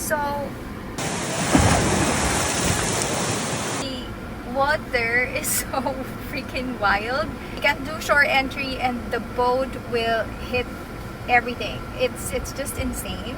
So the water is so freaking wild. You can do shore entry and the boat will hit everything. It's just insane.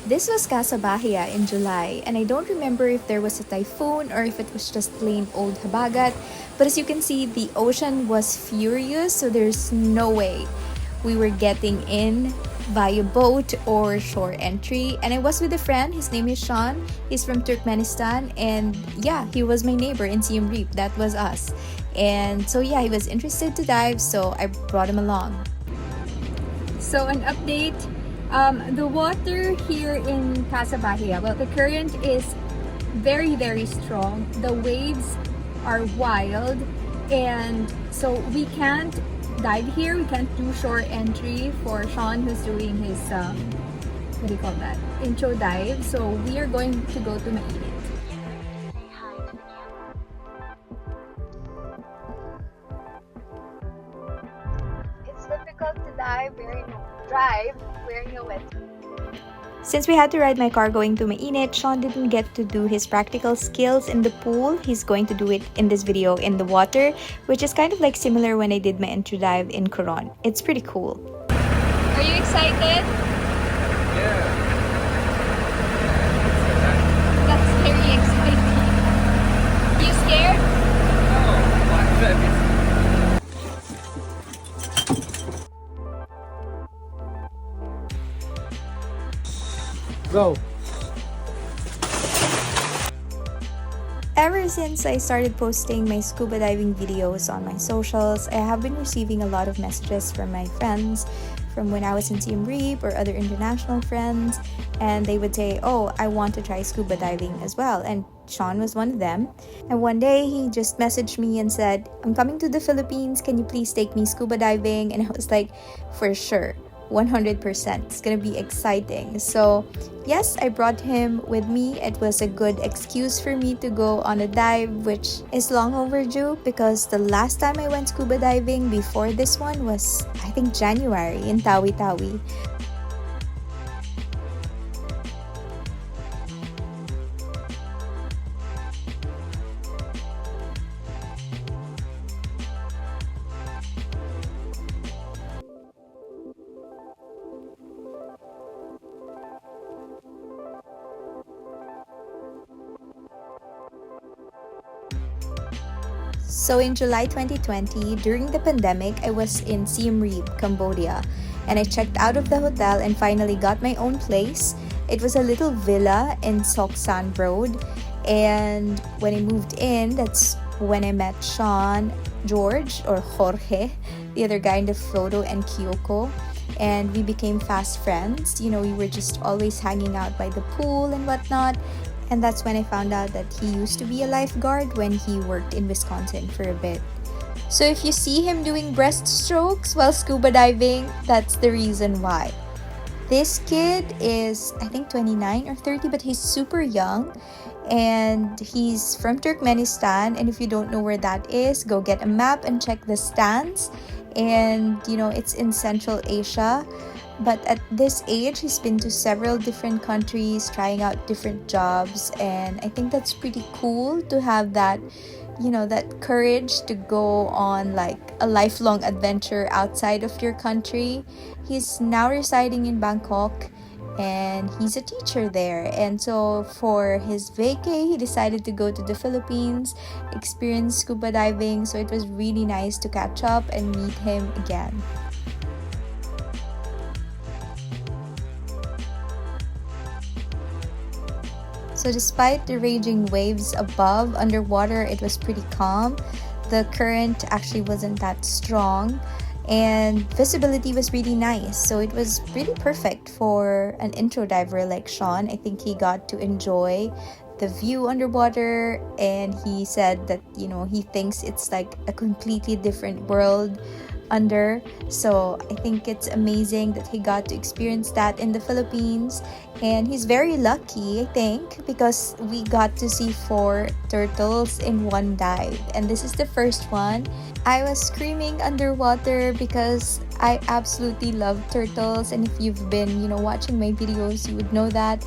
This was Casa Bahia in July, and I don't remember if there was a typhoon or if it was just plain old habagat, but as you can see, the ocean was furious, so there's no way we were getting in via boat or shore entry. And I was with a friend, his name is Shawn, he's from Turkmenistan, and yeah, he was my neighbor in Siem Reap, that was us. And so yeah, he was interested to dive, so I brought him along. So an update. The water here in Casa Bahia, well, the current is very, very strong. The waves are wild, and so we can't dive here. We can't do shore entry for Shawn, who's doing his what do you call that? Intro dive. So we are going to go to Mainit. It's difficult to dive wearing a wetsuit. Since we had to ride my car going to Mainit, Shawn didn't get to do his practical skills in the pool. He's going to do it in this video in the water, which is kind of like similar when I did my intro dive in Coron. It's pretty cool. Are you excited? Yeah. That's very exciting. You scared? No. Go. Ever since I started posting my scuba diving videos on my socials, I have been receiving a lot of messages from my friends from when I was in Siem Reap or other international friends, and they would say, oh, I want to try scuba diving as well, and Shawn was one of them. And one day he just messaged me and said, I'm coming to the Philippines, can you please take me scuba diving? And I was like, for sure, 100%, it's gonna be exciting. So yes, I brought him with me. It was a good excuse for me to go on a dive, which is long overdue because the last time I went scuba diving before this one was, I think, January in Tawi-Tawi. So in July 2020, during the pandemic, I was in Siem Reap, Cambodia, and I checked out of the hotel and finally got my own place. It was a little villa in Sok San Road, and when I moved in, that's when I met Shawn, George, or Jorge, the other guy in the photo, and Kyoko, and we became fast friends. You know, we were just always hanging out by the pool and whatnot. And that's when I found out that he used to be a lifeguard when he worked in Wisconsin for a bit. So if you see him doing breaststrokes while scuba diving, that's the reason why. This kid is, I think, 29 or 30, but he's super young. And he's from Turkmenistan. And if you don't know where that is, go get a map and check the stands. And, you know, it's in Central Asia. But at this age, he's been to several different countries, trying out different jobs, and I think that's pretty cool to have that, you know, that courage to go on like a lifelong adventure outside of your country. He's now residing in Bangkok, and he's a teacher there. And so for his vacay, he decided to go to the Philippines, experience scuba diving, so it was really nice to catch up and meet him again. So despite the raging waves above, underwater it was pretty calm. The current actually wasn't that strong, and visibility was really nice. So it was really perfect for an intro diver like Shawn. I think he got to enjoy the view underwater, and he said that, you know, he thinks it's like a completely different world under. So I think it's amazing that he got to experience that in the Philippines. And he's very lucky, I think, because we got to see 4 turtles in one dive. And this is the first one. I was screaming underwater because I absolutely love turtles. And if you've been, watching my videos, you would know that.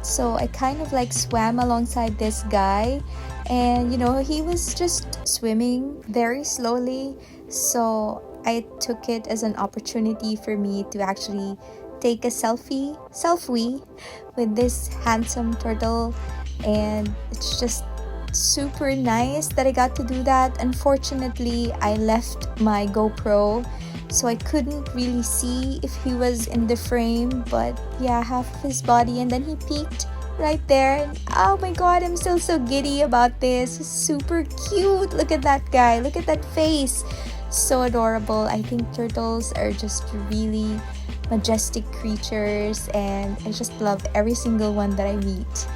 So I kind of like swam alongside this guy. And he was just swimming very slowly. So I took it as an opportunity for me to actually take a selfie with this handsome turtle, and it's just super nice that I got to do that. Unfortunately, I left my GoPro, so I couldn't really see if he was in the frame, but yeah, half of his body, and then he peeked right there. And oh my god, I'm still so giddy about this. He's super cute. Look at that guy, look at that face, so adorable. I think turtles are just really majestic creatures, and I just love every single one that I meet.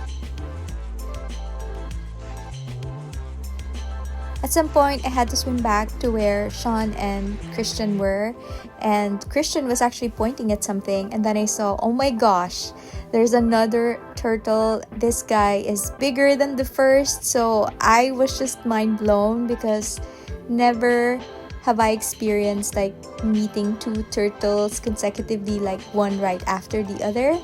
At some point, I had to swim back to where Shawn and Christian were, and Christian was actually pointing at something, and then I saw, oh my gosh, there's another turtle. This guy is bigger than the first, so I was just mind blown because never have I experienced like meeting 2 turtles consecutively, like one right after the other.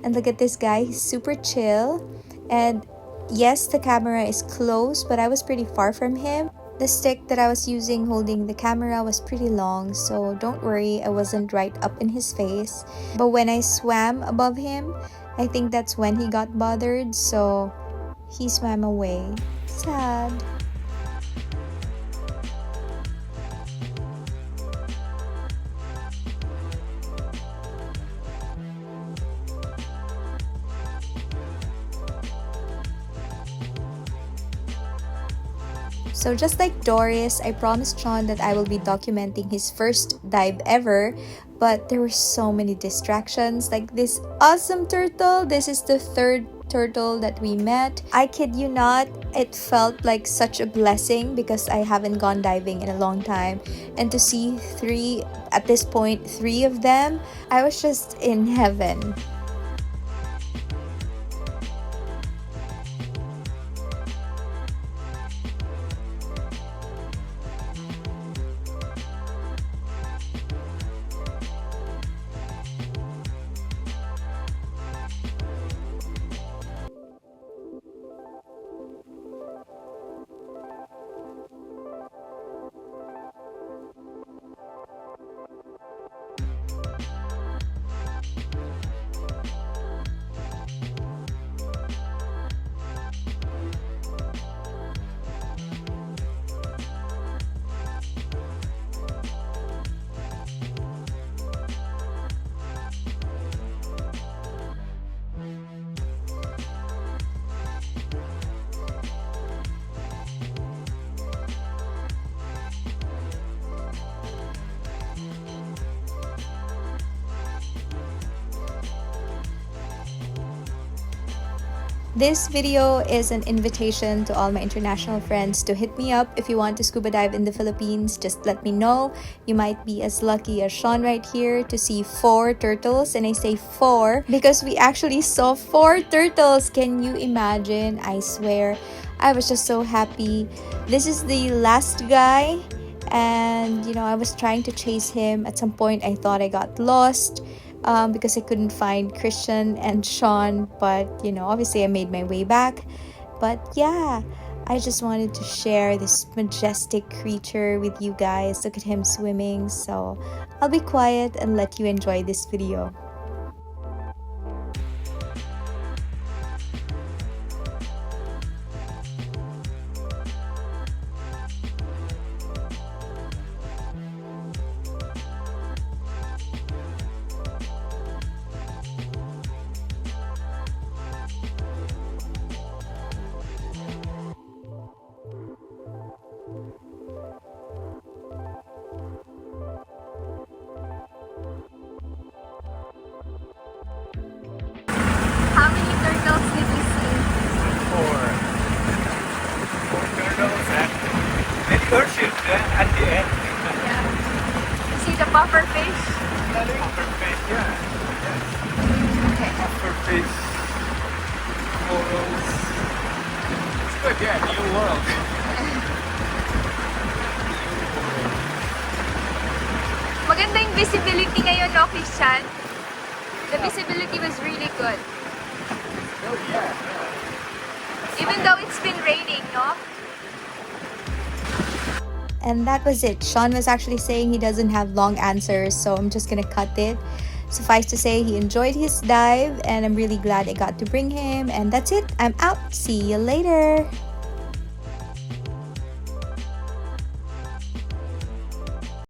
And look at this guy, he's super chill. And yes, the camera is close, but I was pretty far from him. The stick that I was using holding the camera was pretty long, so don't worry, I wasn't right up in his face. But when I swam above him, I think that's when he got bothered, so he swam away. Sad. So just like Doris, I promised Shawn that I will be documenting his first dive ever, but there were so many distractions, like this awesome turtle. This is the 3rd turtle that we met. I kid you not, it felt like such a blessing because I haven't gone diving in a long time, and to see 3 at this point, 3 of them, I was just in heaven. This video is an invitation to all my international friends to hit me up if you want to scuba dive in the Philippines. Just let me know. You might be as lucky as Shawn right here to see 4 turtles. And I say 4 because we actually saw 4 turtles. Can you imagine? I swear, I was just so happy. This is the last guy, and I was trying to chase him. At some point, I thought I got lost. Because I couldn't find Christian and Shawn, but obviously I made my way back. But yeah, I just wanted to share this majestic creature with you guys. Look at him swimming. So I'll be quiet and let you enjoy this video. fish? Puffer fish, yeah. Yes. Okay. Puffer fish. Corals. It's good, yeah. New world. Maganda yung visibility ngayon, no, Christian? The visibility was really good. Oh, yeah. Even though it's been raining, no? And that was it. Shawn was actually saying he doesn't have long answers, so I'm just gonna cut it. Suffice to say, he enjoyed his dive, and I'm really glad I got to bring him. And that's it. I'm out. See you later.